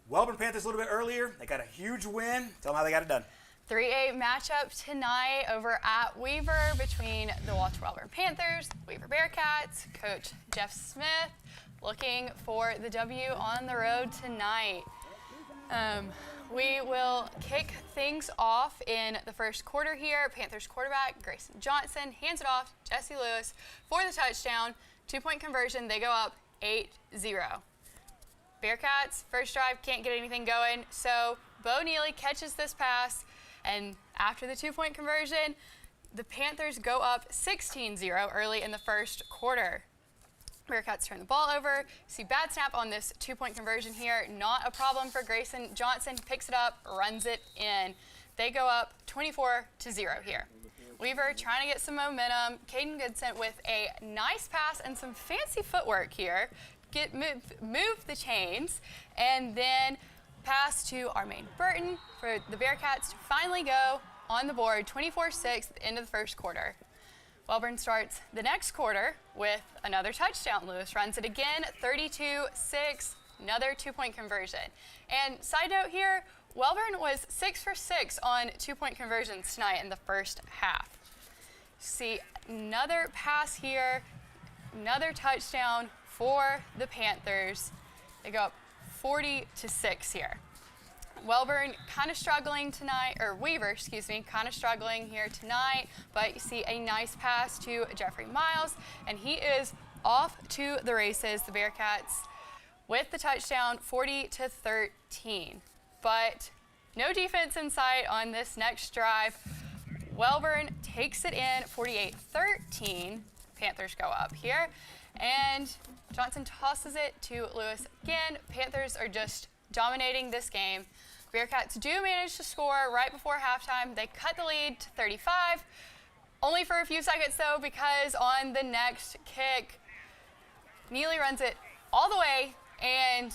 Wellborn Panthers a little bit earlier. They got a huge win. Tell them how they got it done. 3A matchup tonight over at Weaver between the Walter Wellborn Panthers, Weaver Bearcats. Coach Jeff Smith looking for the W on the road tonight. We will kick things off in the first quarter here. Panthers quarterback Grayson Johnson hands it off to Jesse Lewis for the touchdown. 2-point conversion, they go up 8-0. Bearcats, first drive, can't get anything going, so Bo Neely catches this pass, and after the 2-point conversion, the Panthers go up 16-0 early in the first quarter. Bearcats turn the ball over. See bad snap on this 2-point conversion here. Not a problem for Grayson Johnson. Picks it up, runs it in. They go up 24-0 here. Weaver trying to get some momentum. Caden Goodson with a nice pass and some fancy footwork here. Move the chains, and then pass to Armaine Burton for the Bearcats to finally go on the board 24-6 at the end of the first quarter. Wellborn starts the next quarter with another touchdown. Lewis runs it again, 32-6, another 2-point conversion. And side note here, Wellborn was 6 for 6 on 2-point conversions tonight in the first half. See another pass here, another touchdown for the Panthers. They go up 40-6 here. Wellborn kind of struggling tonight, or Weaver, excuse me, kind of struggling here tonight, but you see a nice pass to Jeffrey Miles, and he is off to the races, the Bearcats, with the touchdown 40-13. But no defense in sight on this next drive. Wellborn takes it in 48-13. Panthers go up here, and Johnson tosses it to Lewis again. Panthers are just dominating this game. Bearcats do manage to score right before halftime. They cut the lead to 35, only for a few seconds though, because on the next kick, Neely runs it all the way, and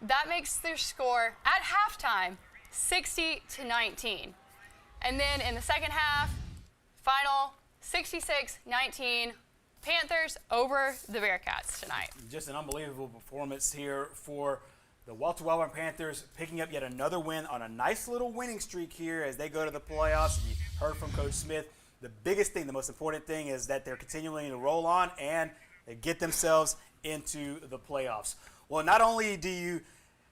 that makes their score at halftime 60-19. And then in the second half, final 66-19. Panthers over the Bearcats tonight. Just an unbelievable performance here for the Walter Wellborn Panthers, picking up yet another win on a nice little winning streak here as they go to the playoffs. You heard from Coach Smith. The biggest thing, the most important thing is that they're continuing to roll on and they get themselves into the playoffs. Well, not only do you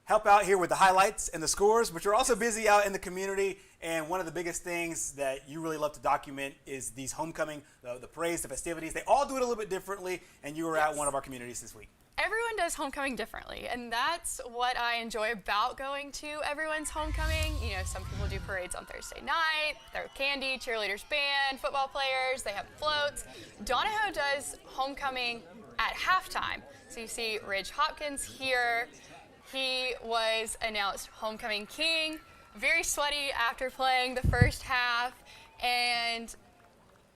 help out here with the highlights and the scores, but you're also busy out in the community. And one of the biggest things that you really love to document is these homecoming, the parades, the festivities. They all do it a little bit differently, and you were at one of our communities this week. Everyone does homecoming differently, and that's what I enjoy about going to everyone's homecoming. You know, some people do parades on Thursday night, throw candy, cheerleaders band, football players, they have floats. Donahoe does homecoming at halftime. So you see Ridge Hopkins here. He was announced homecoming king, very sweaty after playing the first half, and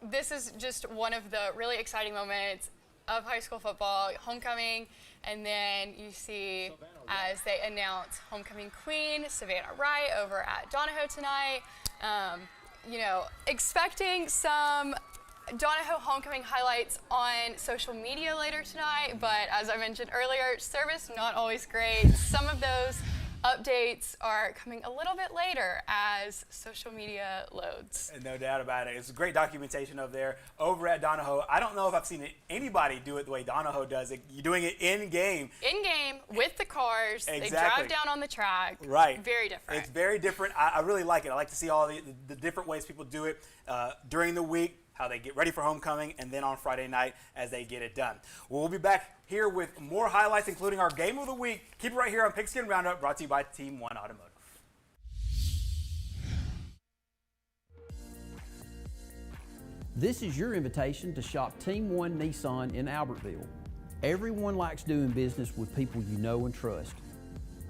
this is just one of the really exciting moments of high school football, homecoming, and then you see as they announce homecoming queen, Savannah Wright, over at Donahoe tonight. You know, expecting some Donahoe homecoming highlights on social media later tonight, but as I mentioned earlier, service not always great. Some of those updates are coming a little bit later as social media loads. No doubt about it. It's a great documentation of there over at Donahoe. I don't know if I've seen anybody do it the way Donahoe does it. You're doing it in-game. In-game with the cars. Exactly. They drive down on the track. Right. Very different. It's very different. I really like it. I like to see all the different ways people do it during the week, how they get ready for homecoming, and then on Friday night as they get it done. We'll be back here with more highlights, including our game of the week. Keep it right here on Pigskin Roundup, brought to you by Team 1 Automotive. This is your invitation to shop Team 1 Nissan in Albertville. Everyone likes doing business with people you know and trust.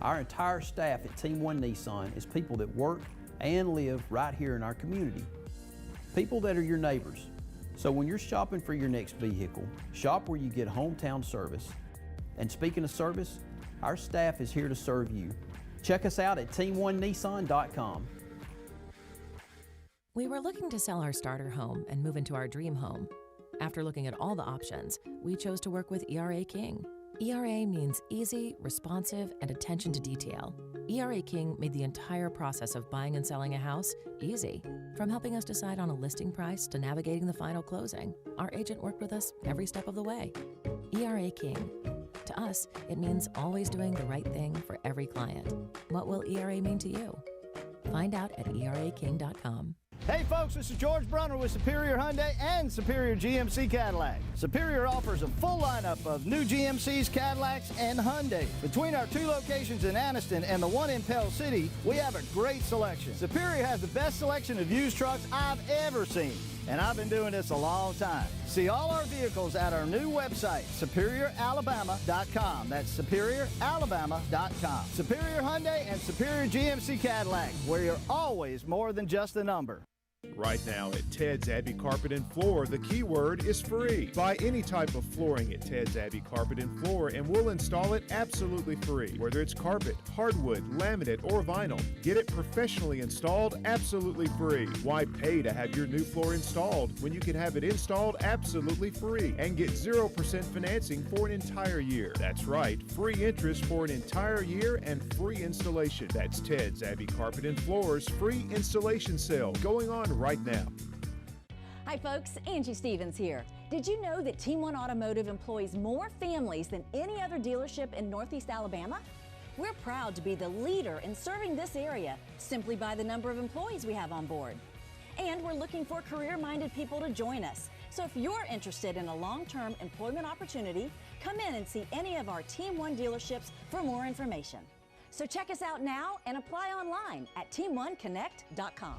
Our entire staff at Team 1 Nissan is people that work and live right here in our community. People that are your neighbors, So when you're shopping for your next vehicle, shop where you get hometown service. And speaking of service, our staff is here to serve you. Check us out at team1nissan.com. We were looking to sell our starter home and move into our dream home. After looking at all the options, we chose to work with ERA King. ERA means easy, responsive, and attention to detail. ERA King made the entire process of buying and selling a house easy. From helping us decide on a listing price to navigating the final closing, our agent worked with us every step of the way. ERA King. To us, it means always doing the right thing for every client. What will ERA mean to you? Find out at eraking.com. Hey folks, this is George Brunner with Superior Hyundai and Superior GMC Cadillac. Superior offers a full lineup of new GMCs, Cadillacs, and Hyundai. Between our 2 locations in Anniston and the one in Pell City, we have a great selection. Superior has the best selection of used trucks I've ever seen, and I've been doing this a long time. See all our vehicles at our new website, SuperiorAlabama.com. That's SuperiorAlabama.com. Superior Hyundai and Superior GMC Cadillac, where you're always more than just a number. Right now at Ted's Abbey Carpet and Floor, the keyword is free. Buy any type of flooring at Ted's Abbey Carpet and Floor and we'll install it absolutely free. Whether it's carpet, hardwood, laminate, or vinyl, get it professionally installed absolutely free. Why pay to have your new floor installed when you can have it installed absolutely free and get 0% financing for an entire year? That's right, free interest for an entire year and free installation. That's Ted's Abbey Carpet and Floor's free installation sale going on right now. Hi folks, Angie Stevens here. Did you know that Team One Automotive employs more families than any other dealership in Northeast Alabama? We're proud to be the leader in serving this area simply by the number of employees we have on board. And we're looking for career-minded people to join us. So if you're interested in a long-term employment opportunity, come in and see any of our Team One dealerships for more information. So check us out now and apply online at team1connect.com.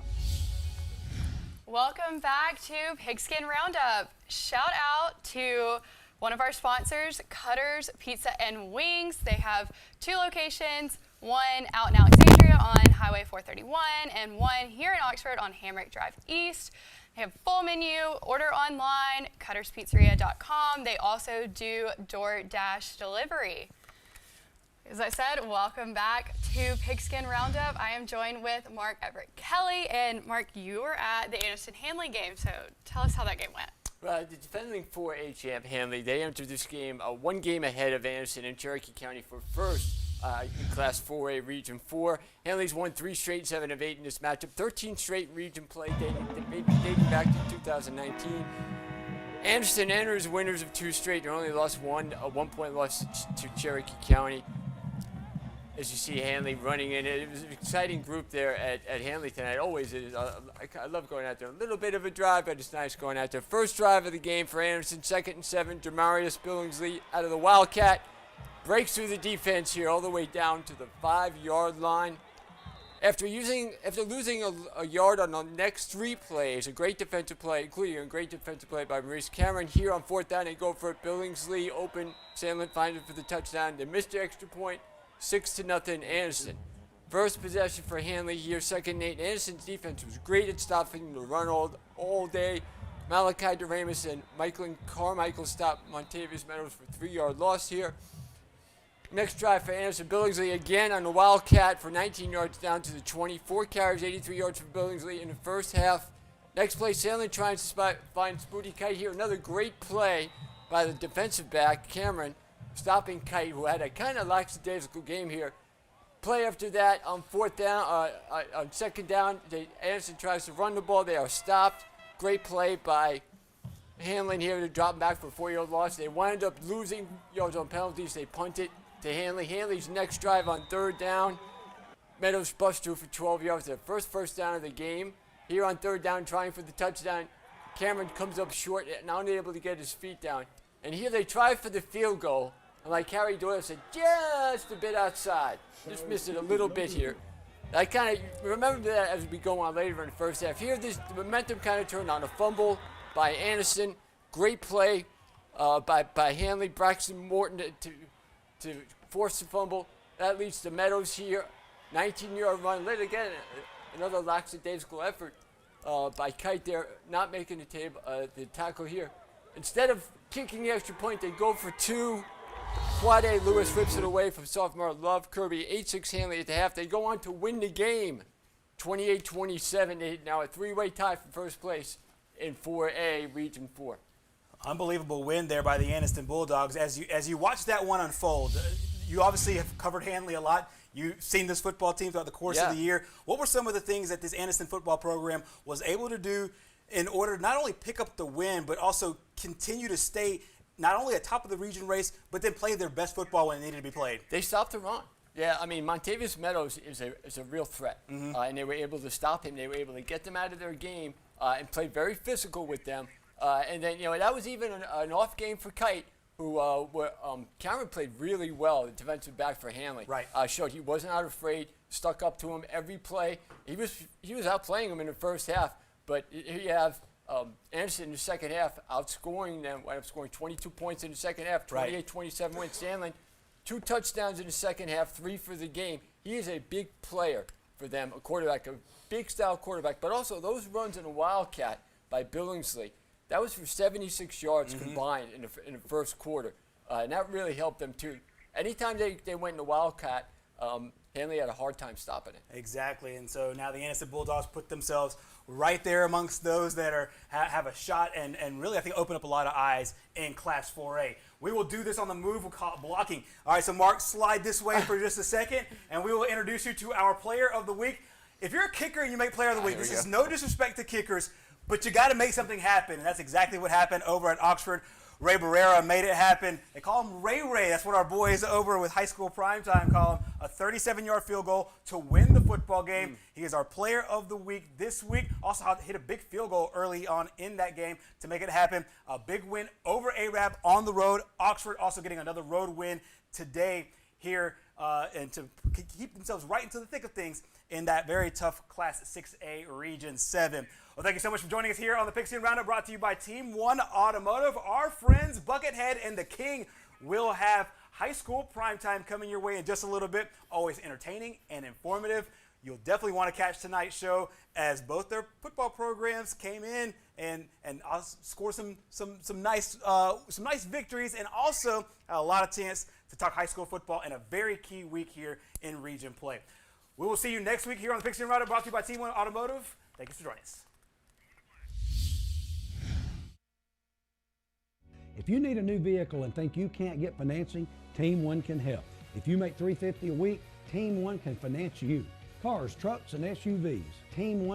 Welcome back to Pigskin Roundup. Shout out to one of our sponsors, Cutter's Pizza and Wings. They have 2 locations, one out in Alexandria on Highway 431 and one here in Oxford on Hamrick Drive East. They have full menu, order online, cutterspizzeria.com. They also do DoorDash delivery. As I said, welcome back to Pigskin Roundup. I am joined with Mark Everett Kelly. And Mark, you were at the Anderson-Hanley game, so tell us how that game went. The defending 4A champ Hanley, they entered this game 1 game ahead of Anderson and Cherokee County for first in Class 4A Region 4. Hanley's won 3 straight, 7 of 8 in this matchup. 13 straight region play dating back to 2019. Anderson enters winners of 2 straight. They only lost one, a 1-point loss to Cherokee County. As you see Hanley running in, it was an exciting group there at Hanley tonight. Always is. I love going out there. A little bit of a drive, but it's nice going out there. First drive of the game for Anderson, 2nd and 7. Jamarius Billingsley out of the Wildcat. Breaks through the defense here all the way down to the 5-yard line. After losing a yard on the next 3 plays, a great defensive play, including a great defensive play by Maurice Cameron. Here on 4th down, they go for it. Billingsley open. Sandlin finds it for the touchdown. They missed the extra point. 6-0 Anderson. First possession for Hanley here, 2nd and 8. Anderson's defense was great at stopping the run all day. Malachi DeRamus and Michael Carmichael stopped Montavious Meadows for 3-yard loss here. Next drive for Anderson. Billingsley again on the Wildcat for 19 yards down to the 20. 4 carries, 83 yards for Billingsley in the first half. Next play, Sandlin trying to find Spooty Kite here. Another great play by the defensive back, Cameron, stopping Kite, who had a kind of lackadaisical game here. Play after that on 4th down, on 2nd down, Anderson tries to run the ball. They are stopped. Great play by Hanley here to drop back for a 4-yard loss. They wind up losing yards on penalties. They punt it to Hanley. Hanley's next drive on 3rd down. Meadows busts through for 12 yards. Their first down of the game. Here on 3rd down, trying for the touchdown. Cameron comes up short and unable to get his feet down. And here they try for the field goal. And like Harry Doyle said, just a bit outside. Just missed it a little bit here. I kind of remember that as we go on later in the first half. Here, the momentum kind of turned on a fumble by Anderson. Great play by Hanley. Braxton Morton to force the fumble. That leads to Meadows here. 19-yard run. Again, another lackadaisical effort by Kite there, not making the tackle here. Instead of kicking the extra point, they go for two. Quade Lewis rips it away from sophomore Love Kirby. 8-6 Hanley at the half. They go on to win the game, 28-27. They now a three-way tie for first place in 4A Region 4. Unbelievable win there by the Anniston Bulldogs. As you watch that one unfold, you obviously have covered Hanley a lot. You've seen this football team throughout the course of the year. What were some of the things that this Anniston football program was able to do in order to not only pick up the win, but also continue to stay not only at top of the region race, but then play their best football when it needed to be played? They stopped the run. Yeah, I mean, Montavious Meadows is a real threat, and they were able to stop him. They were able to get them out of their game and play very physical with them. And then, that was even an off game for Kite, who Cameron played really well, the defensive back for Hanley. Right. Showed he wasn't out afraid, stuck up to him every play. He was outplaying him in the first half, but here you have Anderson in the second half outscoring them, wound up scoring 22 points in the second half, 28-27 win. Sandlin, 2 touchdowns in the second half, 3 for the game. He is a big player for them, a quarterback, a big style quarterback, but also those runs in a Wildcat by Billingsley. That was for 76 yards combined in the first quarter, and that really helped them too. Anytime they went in the Wildcat, Hanley had a hard time stopping it. Exactly, and so now the Anniston Bulldogs put themselves right there amongst those that have a shot and really, I think, open up a lot of eyes in Class 4A. We will do this on the move. We'll call it blocking. All right, so Mark, slide this way for just a second, and we will introduce you to our Player of the Week. If you're a kicker and you make Player of the Week, this is no disrespect to kickers, but you got to make something happen, and that's exactly what happened over at Oxford. Ray Barrera made it happen. They call him Ray Ray. That's what our boys over with High School Primetime call him. A 37-yard field goal to win the football game. He is our Player of the Week this week. Also hit a big field goal early on in that game to make it happen. A big win over Arab on the road. Oxford also getting another road win today here and to keep themselves right into the thick of things in that very tough Class 6A Region 7. Well, thank you so much for joining us here on the Pigskin Roundup, brought to you by Team 1 Automotive. Our friends Buckethead and the King will have High School Primetime coming your way in just a little bit. Always entertaining and informative. You'll definitely want to catch tonight's show as both their football programs came in and score some nice victories, and also a lot of chance to talk high school football in a very key week here in region play. We will see you next week here on the Pigskin Roundup, brought to you by Team 1 Automotive. Thank you for joining us. If you need a new vehicle and think you can't get financing, Team 1 can help. If you make $350 a week, Team 1 can finance you. Cars, trucks, and SUVs. Team 1